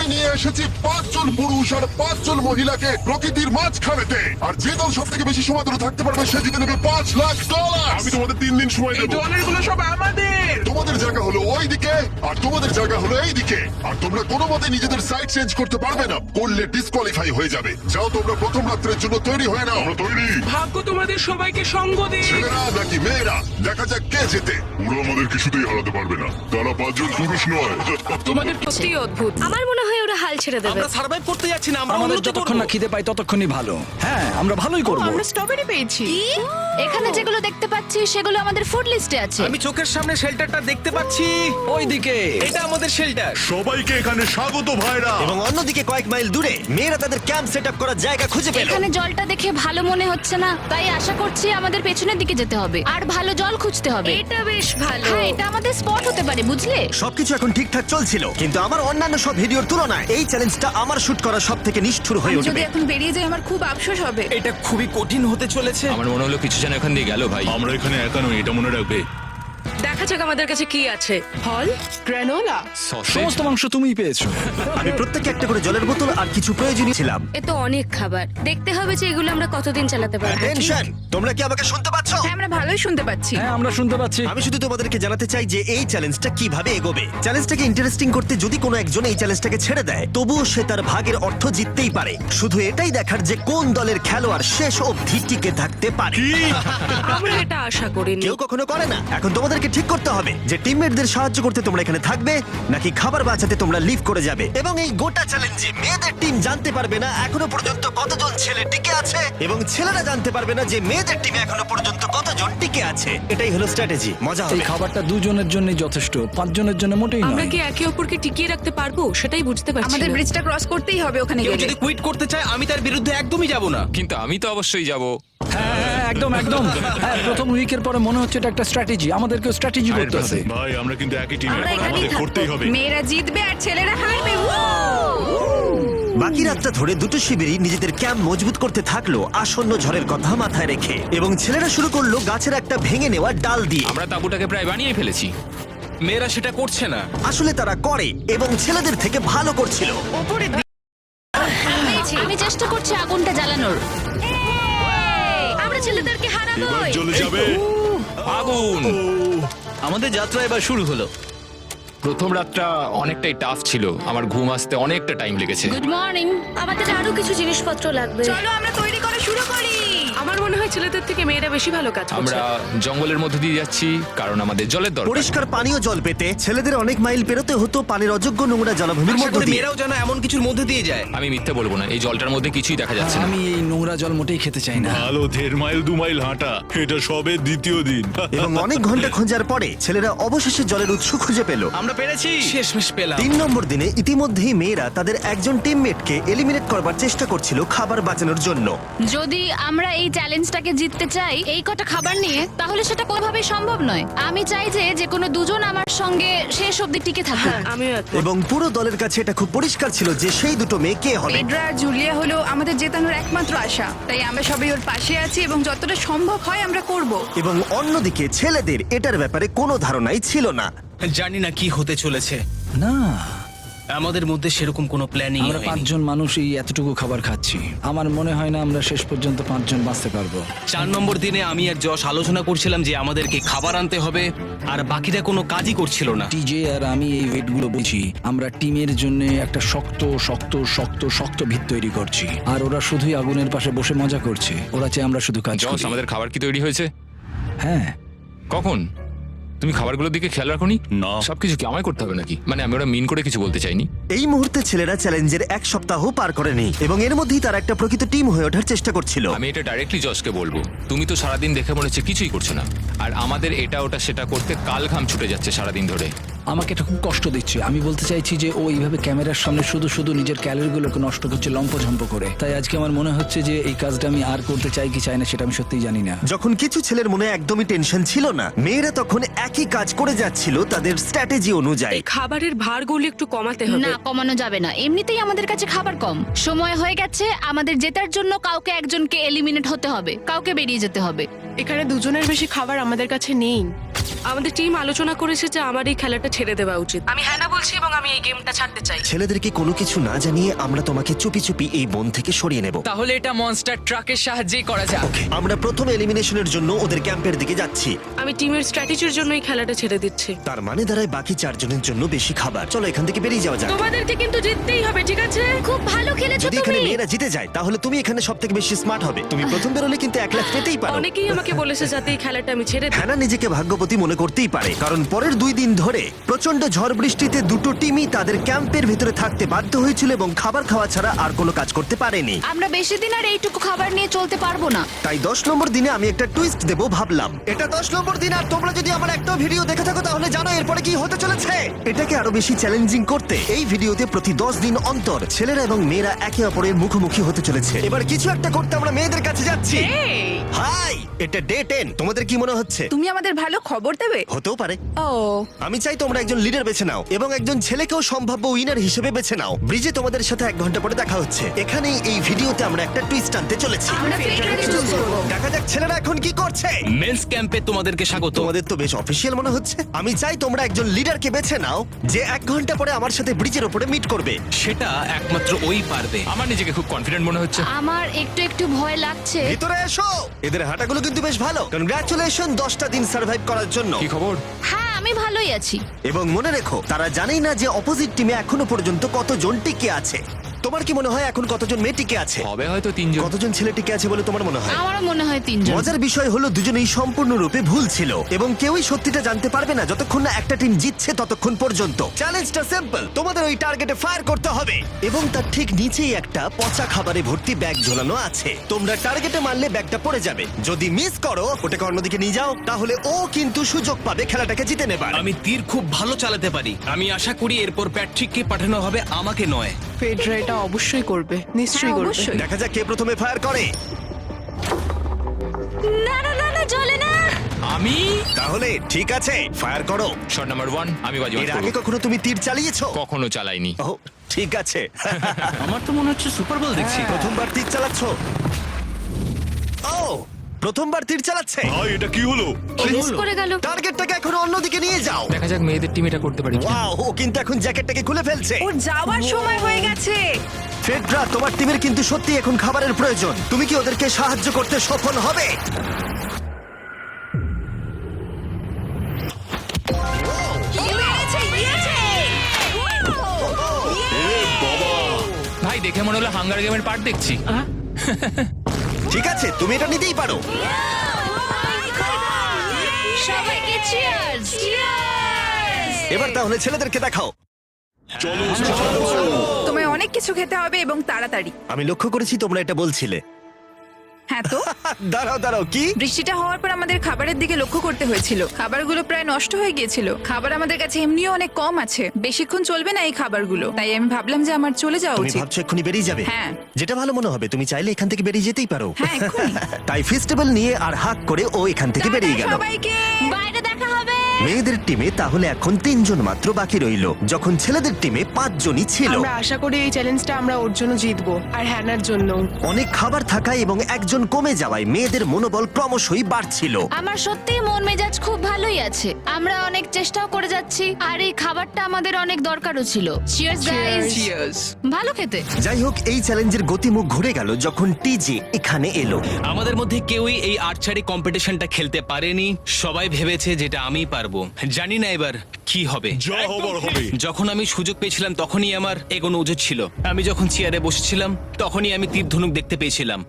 আমি নিয়ে এসেছি 5 জন পুরুষ আর 5 জন মহিলাকে প্রকৃতির মাঝখানেতে, আর যে দল সব থেকে বেশি সময় ধরে থাকতে পারবে সে জিতে নেবে $5,00,000। আমি তোমাদের 3 দিন সময় দেবো। ডলারগুলো সব আমাদের। তোমাদের জায়গা হলো ওই দিকে আর তোমাদের জায়গা হলো এই দিকে, আর তোমরা কোনো মতে নিজেদের সাইড চেঞ্জ করতে পারবে না, করলে ডিসকোয়ালিফাই হয়ে যাবে। যাও তোমরা প্রথম রাত্রের জন্য তৈরি হয়ে নাও। আমরা তৈরি। ভাগ্য তোমাদের সবাইকে সঙ্গ দিক। ছেলেরা নাকি মেয়েরা, দেখা যাক কে জেতে। ওরা আমাদের কিছুতেই হারাতে পারবে না, তারা 5 জন পুরুষ নয়। তোমাদের সত্যি অদ্ভুত। আমার মনে হয় ওরা হাল ছেড়ে দেবে। আমরা সার্ভাইভ করতে যাচ্ছি না, আমরা আমাদের উন্নতি যতক্ষণ করব। না খিদে পাই ততক্ষণই ভালো। হ্যাঁ, আমরা ভালোই করব। আমরা স্ট্রবেরি পেয়েছি। এখানে যেগুলো দেখতে পাচ্ছি সেগুলো আমাদের ফুড লিস্টে আছে। আমি চোখের সামনে শেল্টারটা দেখতে পাচ্ছি। ওইদিকে এটা আমাদের শেল্টার। সবাইকে এখানে স্বাগত ভাইরা। এবং অন্যদিকে কয়েক মাইল দূরে মেয়েরা তাদের ক্যাম্প সেট আপ করার জায়গা খুঁজে পেল। এখানে জলটা দেখে ভালো মনে হচ্ছে না, তাই আশা করছি আমাদের পেছনের দিকে যেতে হবে আর ভালো জল খুঁজতে হবে। এটা বেশ ভালো। হ্যাঁ, এটা আমাদের স্পট হতে পারে, বুঝলে? সবকিছু এখন ঠিকঠাক চলছিল, কিন্তু আমার অন্যান্য সব ভিডিওর তুলনায় এই চ্যালেঞ্জটা আমার শুট করা সব থেকে নিষ্ঠুর হয়ে উঠবে। এখন বেরিয়ে যাই আমার খুব আফসোস হবে। এটা খুবই কঠিন হতে চলেছে। আমার মনে হলো কিছু যেন এখান দিয়ে গেল ভাই। আমরা এখানে একা নই, এটা মনে রাখবে। দেখা যাক আমাদের কাছে কি আছে। ফল, গ্রানোলা। সমস্ত মাংস তুমিই পেয়েছো। আমি প্রত্যেককে একটা করে জলের বোতল আর কিছু প্রয়োজনীয় ছিলাম। এ তো অনেক খাবার। দেখতে হবে যে এগুলো আমরা কতদিন চালাতে পারবো। টেনশন, তোমরা কি আমাকে শুনতে পাচ্ছ? হ্যাঁ, আমরা ভালোই শুনতে পাচ্ছি। হ্যাঁ, আমরা শুনতে পাচ্ছি। আমি শুধু তোমাদেরকে জানাতে চাই যে এই চ্যালেঞ্জটা কিভাবে এগোবে। চ্যালেঞ্জটাকে ইন্টারেস্টিং করতে যদি কোনো একজন এই চ্যালেঞ্জটাকে ছেড়ে দেয়, তবুও সে তার ভাগের অর্থ জিততেই পারে। শুধু এটাই দেখার যে কোন দলের খেলোয়াড় শেষ অবধি টিকে থাকতে পারে। আমরা এটা আশা করিনি। কেউ কখনো করে না। এখন তোমাদেরকে ঠিক করতে হবে যে টিমমেটদের সাহায্য করতে তোমরা এখানে থাকবে নাকি খাবার বাঁচাতে তোমরা লিভ করে যাবে। এবং এই গোটা চ্যালেঞ্জে মেয়েদের টিম জানতে পারবে না এখনো পর্যন্ত কতজন ছেলে টিকে আছে, এবং ছেলেরা জানতে পারবে না যে মেয়েদের টিমে এখনো পর্যন্ত কতজন টিকে আছে। এটাই হলো স্ট্র্যাটেজি। মজা এই হবে। খাবারটা দুজনের জন্যই যথেষ্ট, 5 জনের জন্য মোটেই আমরা নয়। কি একে অপরকে টিকিয়ে রাখতে পারবো সেটাই বুঝতে পারছি না। আমাদের ব্রিজটা ক্রস করতেই হবে ওখানে কেউ গেলে। যদি কুইট করতে চায় আমি তার বিরুদ্ধে একদমই যাব না। কিন্তু আমি তো অবশ্যই যাব। হ্যাঁ, হ্যাঁ, একদম একদম। হ্যাঁ, প্রথম উইকের পরে মনে হচ্ছে এটা একটা স্ট্র্যাটেজি। আমাদেরকেও স্ট্র্যাটেজি করতে হবে। ভাই আমরা কিন্তু একই টিমে, আমরা এখানেই আমাদের থাকবো। করতেই হবে। মেয়েরা জিতবে আর ছেলেরা হারবে। বাকি রাতটা ধরে দুটো শিবিরই নিজেদের ক্যাম্প মজবুত করতে থাকলো আসন্ন ঝড়ের কথা মাথায় রেখে, এবং ছেলেরা শুরু করলো গাছের একটা ভেঙে নেওয়া ডাল দিয়ে। আমরা তাঁবুটাকে প্রায় বানিয়ে ফেলেছি। মেয়েরা সেটা করছে না। আসলে তারা করে এবং ছেলেদের থেকে ভালো করছিল। আমি চেষ্টা করছি আগুনটা জ্বালানোর। আমরা ছেলেদেরকে হারাবো। এবার চলে যাবে। আগুন। আমাদের যাত্রা এবার শুরু হলো। প্রথম রাতটা অনেকটাই টাফ ছিল, আমার ঘুম আসতে অনেকটা টাইম লেগেছে। Good morning. আমাদের আরো কিছু জিনিসপত্র লাগবে। চলো আমরা তৈরি করা শুরু করি। আমার মনে হয় ছেলেদের থেকে মেয়েরা বেশি ভালো কাজ করছে। আমরা জঙ্গলের মধ্যে দিয়ে যাচ্ছি কারণ আমাদের জলের দরকার। পরিষ্কার পানীয় জল পেতে ছেলেদের অনেক মাইল পেরোতে হতো পানির অযোগ্য নোংরা জলাভূমির আশা মধ্য করি দিয়ে। মেয়েরাও যেন এমন কিছুর মধ্যে দিয়ে যায়। আমি মিথ্যে বলবো না, এই জলটার মধ্যে কিছুই দেখা যাচ্ছে না। আমি এই নোংরা জল মোটেই খেতে চাই না। ভালো 1.5 মাইল 2 মাইল হাঁটা, এটা সবে দ্বিতীয় দিন। এবং অনেক ঘন্টা খোঁজার পরে ছেলেরা অবশেষে জলের উৎস খুঁজে পেল। আমরা পেরেছি, শেষমেশ পেলাম। 3 নম্বর দিনে ইতিমধ্যেই মেয়েরা তাদের একজন টিমমেটকে এলিমিনেট করবার চেষ্টা করছিল খাবার বাঁচানোর জন্য। যদি আমরা এই চ্যালেঞ্জটাকে জিততে চাই এই কটা খাবার নিয়ে, তাহলে সেটা কোনোভাবেই সম্ভব নয়। আমি চাই যে কোনো দুজন আমার সঙ্গে শেষ অবধি টিকে থাকুক। আমিও। এবং পুরো দলের কাছে এটা খুব পরিষ্কার ছিল যে সেই দুটো মেয়ে কে হবে। পেড্রা আর জুলিয়া হলো আমাদের জেতানোর একমাত্র আশা, তাই আমরা সবাই ওর পাশে আছি এবং যতটা সম্ভব হয় আমরা করব। এবং অন্যদিকে ছেলেদের এটার ব্যাপারে কোনো ধারণাই ছিল না। জানি না কি হতে চলেছে। না, আমাদের মধ্যে সেরকম কোনো প্ল্যানিং আমরা 5 জন মানুষ এই এতটুকু খাবার খাচ্ছি। আমার মনে হয় না আমরা শেষ পর্যন্ত 5 জন বাঁচতে পারবো। 4 নম্বর দিনে আমি আর যশ আলোচনা করছিলাম যে আমাদেরকে খাবার আনতে হবে, আর বাকিরা কোনো কাজই করছিল না। টিজে আর আমি এই ওয়েটগুলো বুঝি। আমরা টিমের জন্য একটা শক্ত শক্ত শক্ত শক্ত ভিত তৈরি করছি, আর ওরা শুধুই আগুনের পাশে বসে মজা করছে। ওরা চাই আমরা শুধু কাজ জস, করি। আমাদের খাবার কি তৈরি হয়েছে? হ্যাঁ। কখন? তুমি খাবারগুলোর দিকে খেয়াল রাখোনি? না। সবকিছু কি আমায় করতে হবে নাকি? মানে আমি ওরা মিন করে কিছু বলতে চাইনি। এই মুহূর্তে ছেলেরা চ্যালেঞ্জের 1 সপ্তাহ পার করেনি, এবং এর মধ্যেই তারা একটা প্রকৃত টিম হয়ে ওঠার চেষ্টা করছিল। আমি এটা ডাইরেক্টলি জসকে বলবো। তুমি তো সারাদিন দেখে মনে হচ্ছে কিছুই করছো না, আর আমাদের এটা ওটা সেটা করতে কাল ঘাম ছুটে যাচ্ছে সারাদিন ধরে। আমাকে এটা খুব কষ্ট দিচ্ছে। আমি বলতে চাইছি যে ও এইভাবে ক্যামেরার সামনে শুধু শুধু নিজের ক্যালোরিগুলোকে নষ্ট করছে লম্পঝম্প করে। তাই আজকে আমার মনে হচ্ছে যে এই কাজটা আমি আর করতে চাই কি চাই না সেটা আমি সত্যিই জানি না। যখন কিছু ছেলের মনে একদমই টেনশন ছিল না, মেয়েরা তখন একই কাজ করে যাচ্ছিল তাদের স্ট্র্যাটেজি অনুযায়ী। খাবারের ভারগুলো একটু কমাতে হবে। না, কমানো যাবে না। এমনিতেই আমাদের কাছে খাবার কম। সময় হয়ে গেছে। আমাদের জেতার জন্য কাউকে একজনকে এলিমিনেট হতে হবে, কাউকে বেরিয়ে যেতে হবে। এখানে দুজনের বেশি খাবার আমাদের কাছে নেই। আমাদের টিম আলোচনা করেছে যে আমার এই খেলাটা ছেড়ে দেওয়া উচিত। আমি হ্যাঁ না বলছি এবং আমি এই গেমটা ছাড়তে চাই। ছেলেদেরকে কোনো কিছু না জানিয়ে আমরা তোমাকে চুপি চুপি এই বন থেকে সরিয়ে নেব। তাহলে এটা মনস্টার ট্রাকের সাহায্যেই করা যাক। আমরা প্রথম এলিমিনেশনের জন্য ওদের ক্যাম্পের দিকে যাচ্ছি। আমি টিমের স্ট্র্যাটেজির জন্য এই খেলাটা ছেড়ে দিচ্ছি। তার মানে দাঁড়ায় বাকি 4 জনের জন্য বেশি খাবার। চলো এখান থেকে বেরিয়ে যাওয়া যাক। তোমাদেরকে কিন্তু জিততেই হবে, ঠিক আছে? খুব ভালো খেলেছো যদি এখানে তুমি। মেয়েরা জিতে যায় তাহলে তুমি এখানে সব থেকে বেশি স্মার্ট হবে। তুমি প্রথম বেরোলে কিন্তু 1 লাখ পেতেই পারো। অনেকেই আমাকে বলেছে যাতে এই খেলাটা আমি ছেড়ে দিই। হ্যানা নিজেকে ভাগ্যবতী মনে করতেই পারে, কারণ পরের 2 দিন ধরে প্রচন্ড ঝড় বৃষ্টিতে দুটো টিমই তাদের ক্যাম্পের ভিতরে থাকতে বাধ্য হয়েছিল এবং খাবার খাওয়া ছাড়া আর কোনো কাজ করতে পারেনি। আমরা বেশি দিন আর এইটুকু খাবার নিয়ে চলতে পারবো না। তাই 10 নম্বর দিনে আমি একটা টুইস্ট দেব ভাবলাম। এটা 10 নম্বর দিন আর তোমরা যদি আমার একটা ভিডিও দেখে থাকো তাহলে জানো এরপরে কি হতে চলেছে। এটাকে আরো বেশি চ্যালেঞ্জিং করতে এই ভিডিওতে প্রতি 10 দিন অন্তর ছেলেরা এবং মেয়েরা একে অপরের মুখোমুখি হতে চলেছে। এবার কিছু একটা করতে আমরা মেয়েদের কাছে যাচ্ছি। হাই, এটা ডে 10। তোমাদের কি মনে হচ্ছে? তুমি আমাদের ভালো খবর দেবে? হতেও পারে। ও আমি চাই তোমরা একজন লিডার বেছে নাও এবং একজন ছেলেকেও সম্ভাব্য উইনার হিসেবে বেছে নাও। ব্রিজে তোমাদের সাথে 1 ঘন্টা পরে দেখা হচ্ছে। এখানেই এই ভিডিওতে আমরা একটা টুইস্ট আনতে চলেছি। আমরা ফেডারেলকে চুজ করব। দেখা যাক ছেলেরা এখন কি করছে। মেন্স ক্যাম্পে তোমাদেরকে স্বাগত। তোমাদের তো বেশ অফিসিয়াল মনে হচ্ছে। আমি চাই তোমরা একজন লিডারকে বেছে নাও যে 1 ঘন্টা পরে আমার সাথে ব্রিজের উপরে মিট করবে। সেটা একমাত্র ওই পারবে। আমার নিজেকে খুব কনফিডেন্ট মনে হচ্ছে। আমার একটু একটু ভয় লাগছে। ভিতরে এসো। এদের হাঁটাগুলো কিন্তু বেশ ভালো। কনগ্রাচুলেশন 10টা দিন সার্ভাইভ করার জন্য। কি খবর? হ্যাঁ, আমি ভালোই আছি। এবং মনে রেখো তারা জানেই না যে অপোজিট টিমে এখনো পর্যন্ত কতজন টিকে আছে। তোমার কি মনে হয় এখন কতজন মেয়ে টিকে আছে? হবে হয়তো 3 জন। কতজন ছেলে টিকে আছে বলে তোমার মনে হয়? আমারও মনে হয় 3 জন। মজার বিষয় হলো দুজনেই সম্পূর্ণরূপে ভুল ছিল এবং কেউই সত্যিটা জানতে পারবে না যতক্ষণ না একটা টিম জিতছে ততক্ষণ পর্যন্ত। চ্যালেঞ্জটা সিম্পল, তোমাদের ওই টার্গেটে ফায়ার করতে হবে এবং তার ঠিক নিচেই একটা পচা খাবারে ভর্তি ব্যাগ ঝোলানো আছে। তোমরা টার্গেটে মারলে ব্যাগটা পড়ে যাবে। যদি মিস করো ওটাকে অন্যদিকে নিয়ে যাও তাহলে ও কিন্তু সুযোগ পাবে খেলাটাকে জিতে নেবার। আমি তীর খুব ভালো চালাতে পারি। আমি আশা করি এরপর প্যাট্রিককে পাঠানো হবে, আমাকে নয়। ফেডরা এটা অবশ্যই করবে, নিশ্চয়ই হ্যাঁ, করবে। অবশ্যই। দেখা যাক কে প্রথমে ফায়ার করে। না না না না, চলে না। আমি তাহলে ঠিক আছে, ফায়ার করো। শট নাম্বার 1 আমি বাজি এর আগে কখনো তুমি তীর চালিয়েছো? কখনো চালাইনি। ও ঠিক আছে। আমার তো মনে হচ্ছে সুপার বল দেখছি। প্রথমবার তীর চালাচ্ছ? ও প্রথমবার তীর চালাচ্ছে। এটা কি হলো? মিস করে গেল। টার্গেটটাকে এখন অন্যদিকে নিয়ে যাও। দেখা যাক মেয়েদের টিম এটা করতে পারি কি। ওয়াও, ও কিন্তু এখন জ্যাকেটটাকে খুলে ফেলছে। ওর যাওয়ার সময় হয়ে গেছে। ফেডরা, তোমার টিমের কিন্তু সত্যি এখন খাবারের প্রয়োজন। তুমি কি ওদেরকে সাহায্য করতে সফল হবে? ভাই দেখে মনে হলো হাঙ্গার গেমের পার্ট দেখছি। ঠিক আছে, তুমি এটা নিতেই পারো। সবাইকে চিয়ার্স। এবার তাহলে ছেলেদেরকে দেখাও। তোমায় অনেক কিছু খেতে হবে এবং তাড়াতাড়ি। আমি লক্ষ্য করেছি তোমরা এটা বলছিলে। হ্যাঁ তো দাঁড়াও দাঁড়াও, কি? বৃষ্টিটা হওয়ার পর আমাদের খাবারের দিকে লক্ষ্য করতে হয়েছিল। খাবারগুলো প্রায় নষ্ট হয়ে গিয়েছিল। খাবার আমাদের কাছে এমনিও অনেক কম আছে, বেশিক্ষণ চলবে না এই খাবারগুলো। তাই আমি ভাবলাম যে আমার চলে যাওয়া তুমি উচিত। ভাবছো এক্ষুনি বেরিয়ে যাবে? হ্যাঁ। যেটা ভালো মনে হবে। তুমি চাইলে এখান থেকে বেরিয়ে যেতেই পারো। হ্যাঁ, এক্ষুনি। তাই ফেস্টিভ্যাল নিয়ে আর হাক করে ও এখান থেকে বেরিয়ে গেল। সবাইকে বাইরে দেখা হবে। মেয়েদের টিমে তাহলে এখন 3 জন মাত্র বাকি রইল, যখন ছেলেদের টিমে 5 জনই ছিল। আমরা আশা করি এই চ্যালেঞ্জটা আমরা ওর জন্য জিতবো আর হ্যানার জন্য। অনেক খাবার থাকায় এবং একজন কমে যাওয়ায় মেয়েদের মনোবল ক্রমশই বাড়ছিল। আমার সত্যিই মন মেজাজ খুব ভালোই আছে। আমরা অনেক চেষ্টাও করে যাচ্ছি আর এই খাবারটা আমাদের অনেক দরকারও ছিল। Cheers guys. ভালো খেতে। যাই হোক, এই চ্যালেঞ্জের গতিমুখ ঘুরে গেল যখন টিজে এখানে এলো। আমাদের মধ্যে কেউই এই আর্চারি কম্পিটিশনটা খেলতে পারেনি। সবাই ভেবেছে যেটা আমি পারবো। জানি না এবার কি হবে। যা হবার হবে। যখন আমি সুযোগ পেয়েছিলাম তখনই আমার এগোনো উচিত ছিল। আমি যখন চেয়ারে বসেছিলাম তখনই আমি তীর ধনুক দেখতে পেয়েছিলাম।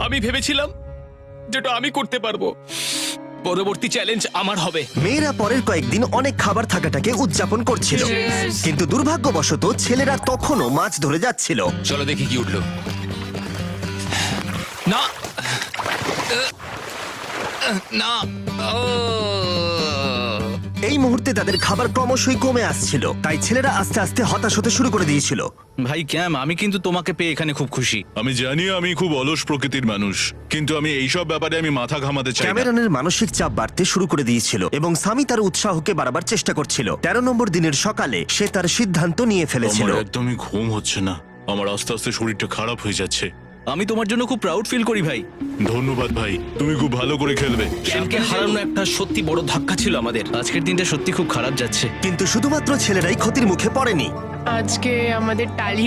আমি ভেবেছিলাম যেটা আমি করতে পারবো। পরবর্তী চ্যালেঞ্জ আমার হবে। মেয়েরা পরের কয়েকদিন অনেক খাবার থাকাটাকে উদযাপন করছিল, কিন্তু দুর্ভাগ্যবশত ছেলেরা তখনও মাছ ধরে যাচ্ছিল। চলো দেখি কি উঠলো। না না ও এই মুহূর্তে তাদের খাবার ক্রমশই কমে আসছিল, তাই ছেলেরা আস্তে আস্তে হতাশ হতে শুরু করে দিয়েছিল। ভাই ক্যাম, আমি কিন্তু তোমাকে পেয়ে এখানে খুব খুশি। আমি জানি আমি খুব অলস প্রকৃতির মানুষ, কিন্তু আমি এইসব ব্যাপারে আমি মাথা ঘামাতে চাই না। ক্যামেরনের মানসিক চাপ বাড়তে শুরু করে দিয়েছিল এবং সামি তার উৎসাহকে বাড়াবার চেষ্টা করছিল। 13 নম্বর দিনের সকালে সে তার সিদ্ধান্ত নিয়ে ফেলেছিল। আমার একদমই ঘুম হচ্ছে না। আমার আস্তে আস্তে শরীরটা খারাপ হয়ে যাচ্ছে। আমি তোমার জন্য খুব প্রাউড ফিল করি ভাই। ধন্যবাদ ভাই, তুমি খুব ভালো করে খেলবে। ক্যামকে হারানো একটা সত্যি বড় ধাক্কা ছিল আমাদের। আজকের দিনটা সত্যি খুব খারাপ যাচ্ছে। কিন্তু শুধুমাত্র ছেলেরাই ক্ষতির মুখে পড়েনি। আজকে আমাদের টালি